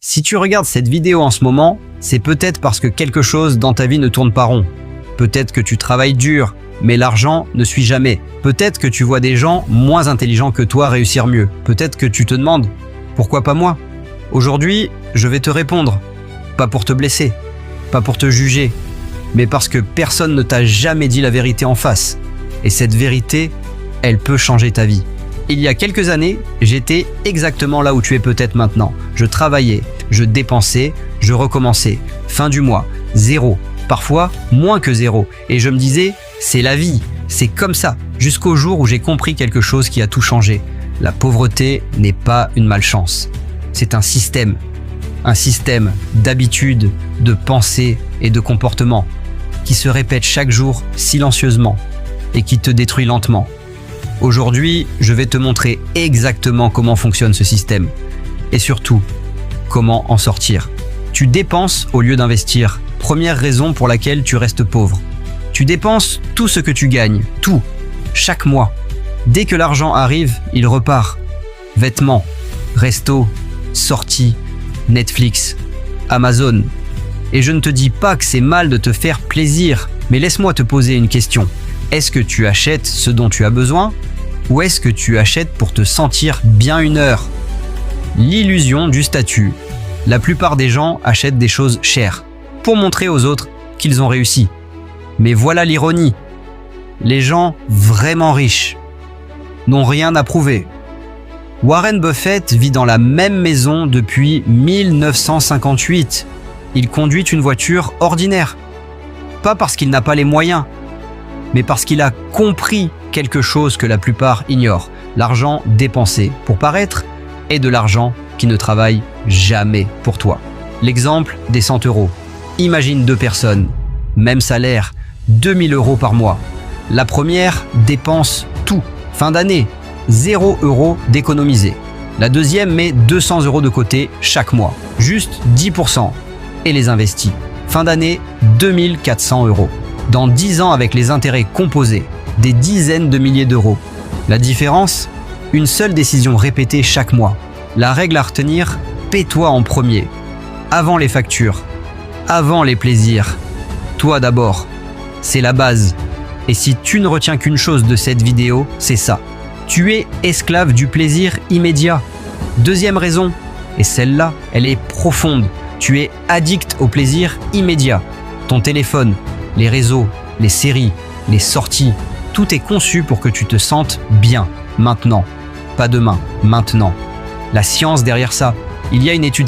Si tu regardes cette vidéo en ce moment, c'est peut-être parce que quelque chose dans ta vie ne tourne pas rond. Peut-être que tu travailles dur, mais l'argent ne suit jamais. Peut-être que tu vois des gens moins intelligents que toi réussir mieux. Peut-être que tu te demandes « Pourquoi pas moi ?» Aujourd'hui, je vais te répondre. Pas pour te blesser, pas pour te juger, mais parce que personne ne t'a jamais dit la vérité en face. Et cette vérité, elle peut changer ta vie. Il y a quelques années, j'étais exactement là où tu es peut-être maintenant. Je travaillais, je dépensais, je recommençais. Fin du mois, 0, parfois moins que 0. Et je me disais, c'est la vie, c'est comme ça. Jusqu'au jour où j'ai compris quelque chose qui a tout changé. La pauvreté n'est pas une malchance. C'est un système. Un système d'habitudes, de pensées et de comportements qui se répète chaque jour silencieusement et qui te détruit lentement. Aujourd'hui, je vais te montrer exactement comment fonctionne ce système et surtout, comment en sortir. Tu dépenses au lieu d'investir. Première raison pour laquelle tu restes pauvre. Tu dépenses tout ce que tu gagnes, tout, chaque mois. Dès que l'argent arrive, il repart. Vêtements, resto, sorties, Netflix, Amazon. Et je ne te dis pas que c'est mal de te faire plaisir, mais laisse-moi te poser une question. Est-ce que tu achètes ce dont tu as besoin ou est-ce que tu achètes pour te sentir bien une heure? L'illusion du statut. La plupart des gens achètent des choses chères pour montrer aux autres qu'ils ont réussi. Mais voilà l'ironie. Les gens vraiment riches n'ont rien à prouver. Warren Buffett vit dans la même maison depuis 1958. Il conduit une voiture ordinaire. Pas parce qu'il n'a pas les moyens, mais parce qu'il a compris quelque chose que la plupart ignorent. L'argent dépensé pour paraître est de l'argent qui ne travaille jamais pour toi. L'exemple des 100 €. Imagine 2 personnes, même salaire, 2000 € par mois. La première dépense tout. Fin d'année, 0 € d'économiser. La deuxième met 200 € de côté chaque mois, juste 10%, et les investit. Fin d'année, 2400 €. Dans 10 ans avec les intérêts composés, des dizaines de milliers d'euros. La différence? Une seule décision répétée chaque mois. La règle à retenir, paie-toi en premier. Avant les factures, avant les plaisirs. Toi d'abord. C'est la base. Et si tu ne retiens qu'une chose de cette vidéo, c'est ça. Tu es esclave du plaisir immédiat. Deuxième raison, et celle-là, elle est profonde. Tu es addict au plaisir immédiat. Ton téléphone, les réseaux, les séries, les sorties, tout est conçu pour que tu te sentes bien, maintenant. Pas demain, maintenant. La science derrière ça, il y a une étude